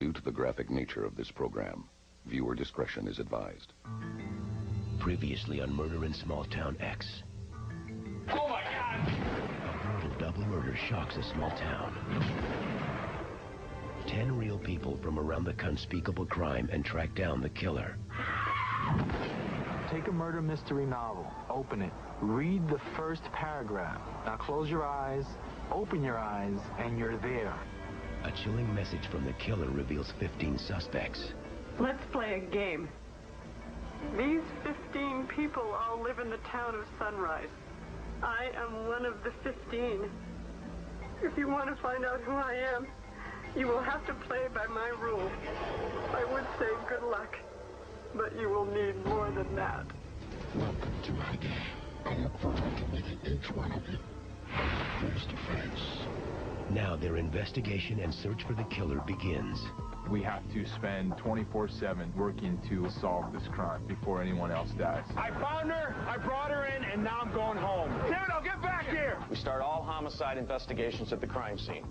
Due to the graphic nature of this program, viewer discretion is advised. Previously on Murder in Small Town X. Oh my God! A brutal double murder shocks a small town. 10 real people from around the unspeakable crime and track down the killer. Take a murder mystery novel, open it, read the first paragraph. Now close your eyes, open your eyes, and you're there. A chilling message from the killer reveals 15 suspects. Let's play a game. These 15 people all live in the town of Sunrise. I am one of the 15. If you want to find out who I am, you will have to play by my rules. I would say good luck, but you will need more than that. Welcome to my game. I look forward to meeting each one of you. Face to face. Now their investigation and search for the killer begins. We have to spend 24/7 working to solve this crime before anyone else dies. I found her, I brought her in, and now I'm going home. Thibodeau, get back here! We start all homicide investigations at the crime scene.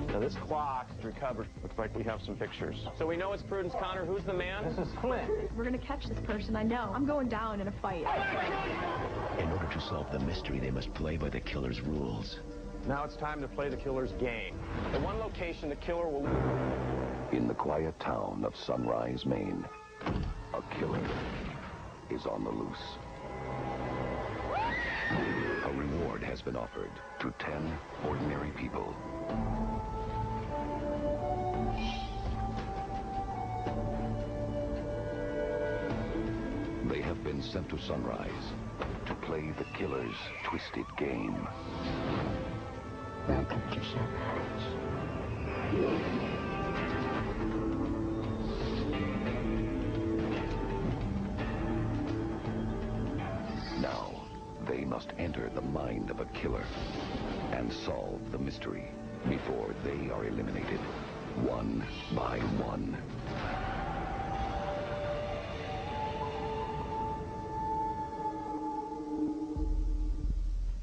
Now this clock is recovered. Looks like we have some pictures. So we know it's Prudence Connor. Who's the man? This is Flint. We're gonna catch this person, I know. I'm going down in a fight. In order to solve the mystery, they must play by the killer's rules. Now it's time to play the killer's game. The one location the killer will... In the quiet town of Sunrise, Maine, a killer is on the loose. A reward has been offered to 10 ordinary people. They have been sent to Sunrise to play the killer's twisted game. Welcome to Sunrise. Now, they must enter the mind of a killer and solve the mystery before they are eliminated, one by one.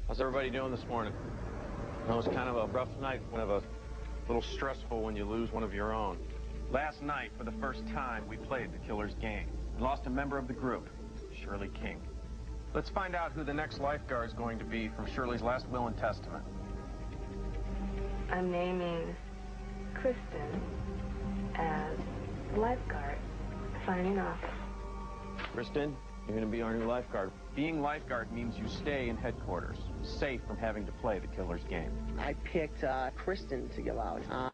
How's everybody doing this morning? It was kind of a rough night, kind of a little stressful when you lose one of your own. Last night, for the first time, we played the killer's game and lost a member of the group, Shirley King. Let's find out who the next lifeguard is going to be from Shirley's last will and testament. I'm naming Kristen as lifeguard. Signing off. Kristen, you're going to be our new lifeguard. Being lifeguard means you stay in headquarters, safe from having to play the killer's game. I picked Kristen to go out on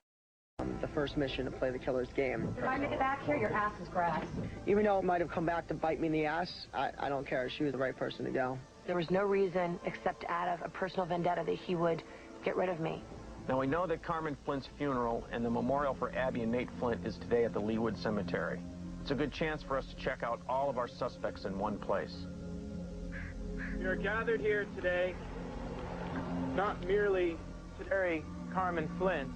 the first mission to play the killer's game. If I make it back here, your ass is grass. Even though it might have come back to bite me in the ass, I don't care. She was the right person to go. There was no reason, except out of a personal vendetta, that he would get rid of me. Now, we know that Carmen Flint's funeral and the memorial for Abby and Nate Flint is today at the Leawood Cemetery. It's a good chance for us to check out all of our suspects in one place. We are gathered here today not merely to bury Carmen Flint.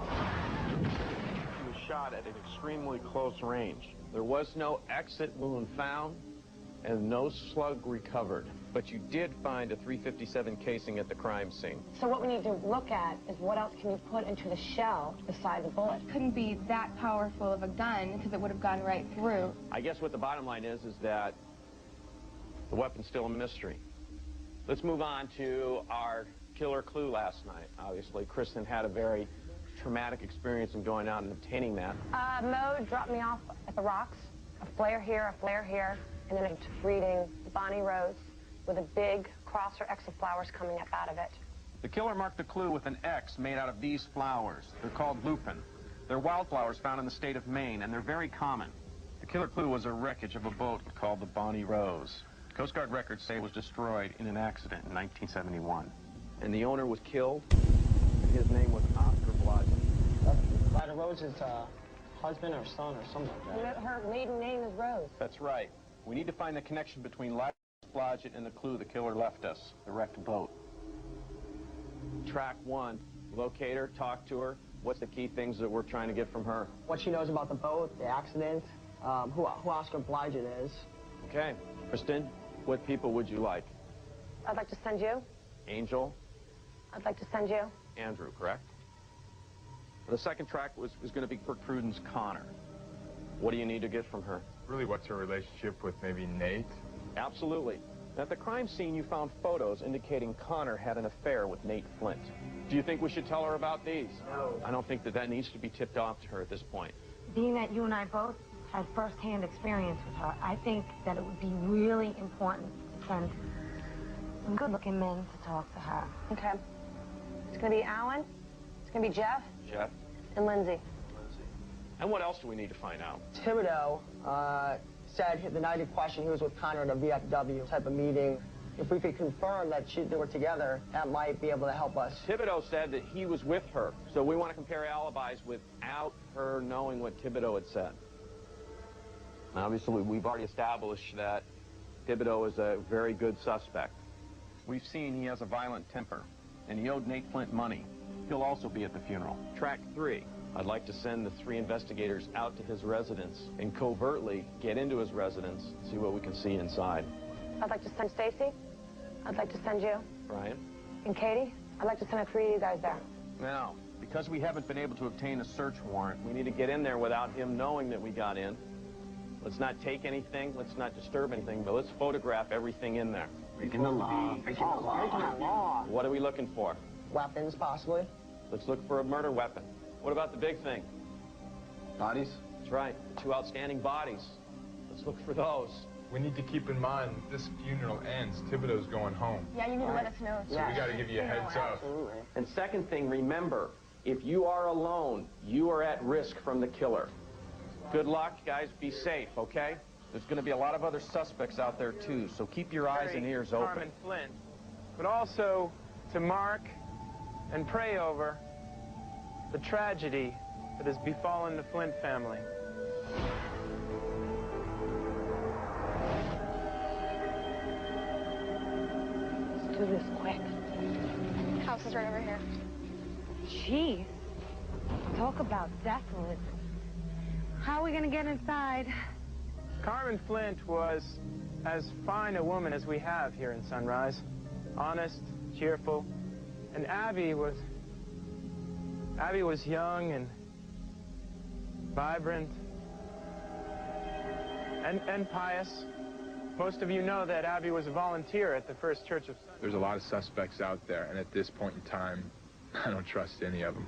She was shot at an extremely close range. There was no exit wound found and no slug recovered. But you did find a .357 casing at the crime scene. So what we need to look at is what else can you put into the shell beside the bullet. Couldn't be that powerful of a gun because it would have gone right through. I guess what the bottom line is that the weapon's still a mystery. Let's move on to our killer clue last night. Obviously, Kristen had a very traumatic experience in going out and obtaining that. Mo dropped me off at the rocks. A flare here, a flare here, and then it's reading Bonnie Rose with a big cross or X of flowers coming up out of it. The killer marked the clue with an X made out of these flowers. They're called lupin. They're wildflowers found in the state of Maine, and they're very common. The killer clue was a wreckage of a boat called the Bonnie Rose. Coast Guard records say it was destroyed in an accident in 1971. And the owner was killed. His name was Oscar Blodgett. Lida Rose's husband or son or something like that. Her maiden name is Rose. That's right. We need to find the connection between Lida Blodgett and the clue the killer left us, the wrecked boat. Track 1. Locate her, talk to her. What's the key things that we're trying to get from her? What she knows about the boat, the accident, who Oscar Blodgett is. Okay. Kristen, what people would you like? I'd like to send you. Angel? I'd like to send you. Andrew, correct? The second track was going to be for Prudence Connor. What do you need to get from her? Really, what's her relationship with maybe Nate? Absolutely. At the crime scene, you found photos indicating Connor had an affair with Nate Flint. Do you think we should tell her about these? No. I don't think that needs to be tipped off to her at this point. Being that you and I both had first-hand experience with her, I think that it would be really important to send some good-looking men to talk to her. Okay. It's going to be Alan, it's going to be Jeff, and Lindsay. And what else do we need to find out? Thibodeau said the night in question he was with Connor at a VFW type of meeting. If we could confirm that they were together, that might be able to help us. Thibodeau said that he was with her, so we want to compare alibis without her knowing what Thibodeau had said. Obviously, we've already established that Thibodeau is a very good suspect. We've seen he has a violent temper, and he owed Nate Flint money. He'll also be at the funeral. Track 3. I'd like to send the 3 investigators out to his residence and covertly get into his residence, see what we can see inside. I'd like to send Stacy. I'd like to send you. Brian? And Katie. I'd like to send the 3 of you guys there. Now, because we haven't been able to obtain a search warrant, we need to get in there without him knowing that we got in. Let's not take anything, let's not disturb anything, but let's photograph everything in there. Breaking the law. Breaking the law. What are we looking for? Weapons, possibly. Let's look for a murder weapon. What about the big thing? Bodies? That's right, 2 outstanding bodies. Let's look for those. We need to keep in mind, this funeral ends, Thibodeau's going home. Yeah, you need to let us know. So we got to give you a heads up. Absolutely. And second thing, remember, if you are alone, you are at risk from the killer. Good luck, guys. Be safe, okay? There's going to be a lot of other suspects out there, too, so keep your eyes and ears open. Carmen Flint, but also to mark and pray over the tragedy that has befallen the Flint family. Let's do this quick. House is right over here. Jeez. Talk about desolate. How are we going to get inside? Carmen Flint was as fine a woman as we have here in Sunrise. Honest, cheerful. And Abby was young and vibrant and pious. Most of you know that Abby was a volunteer at the First Church of Sunrise. There's a lot of suspects out there, and at this point in time, I don't trust any of them.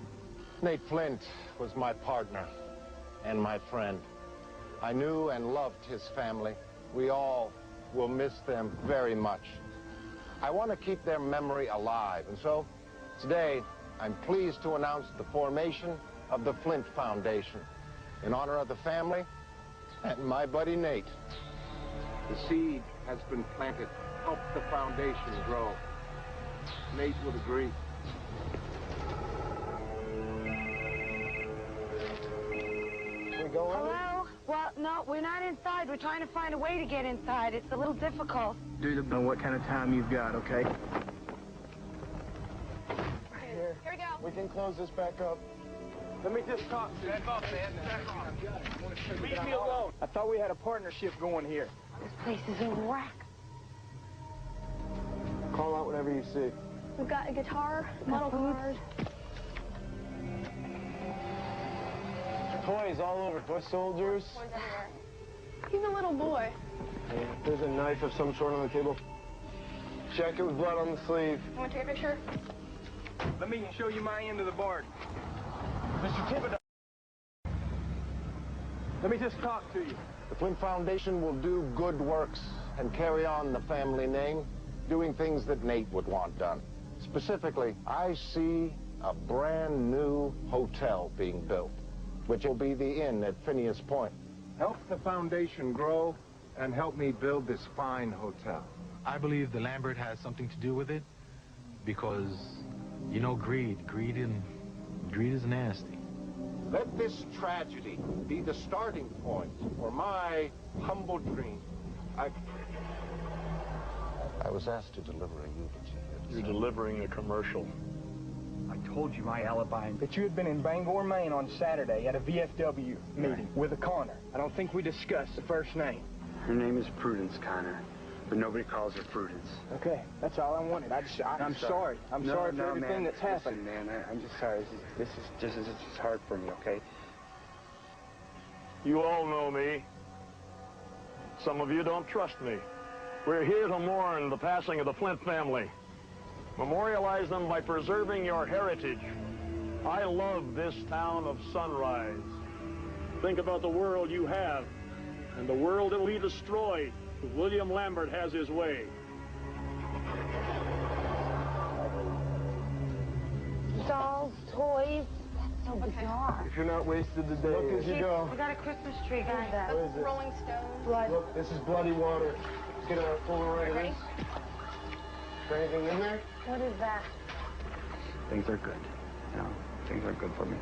Nate Flint was my partner and my friend. I knew and loved his family. We all will miss them very much. I want to keep their memory alive, and so today I'm pleased to announce the formation of the Flint Foundation in honor of the family and my buddy Nate. The seed has been planted. Help the foundation grow. Nate would agree. We go in? Hello? Well, no, we're not inside. We're trying to find a way to get inside. It's a little difficult. Dude, know what kind of time you've got, okay? Here we go. We can close this back up. Let me just talk to you. Back off, man. Leave me alone. I thought we had a partnership going here. This place is a wreck. Call out whatever you see. We've got a guitar, model cars. Toys all over. Foot soldiers. One's everywhere. He's a little boy. There's a knife of some sort on the table. Jacket with blood on the sleeve. You want to take a picture? Let me show you my end of the bargain. Mr. Thibodeau. Let me just talk to you. The Flint Foundation will do good works and carry on the family name, doing things that Nate would want done. Specifically, I see a brand new hotel being built, which will be the inn at Phineas Point. Help the foundation grow and help me build this fine hotel. I believe the Lambert has something to do with it because, you know, greed is nasty. Let this tragedy be the starting point for my humble dream. I was asked to deliver a eulogy. You're delivering a commercial. I told you my alibi, that you had been in Bangor, Maine on Saturday at a VFW meeting with a Connor. I don't think we discussed the first name. Her name is Prudence Connor. but nobody calls her Prudence. Okay, that's all I wanted. I'm sorry. I'm sorry for everything that's happened. Listen, man, I'm just sorry. This is hard for me, okay? You all know me. Some of you don't trust me. We're here to mourn the passing of the Flint family. Memorialize them by preserving your heritage. I love this town of Sunrise. Think about the world you have and the world that will be destroyed if William Lambert has his way. Dolls, toys. That's so bizarre. If you're not wasted today, look as you go. We got a Christmas tree, guys. What is it? Rolling Stone. Blood. Look, this is bloody water. Get a Polaroid of this. Is there anything in there? What is that? Things are good. You know, things are good for me.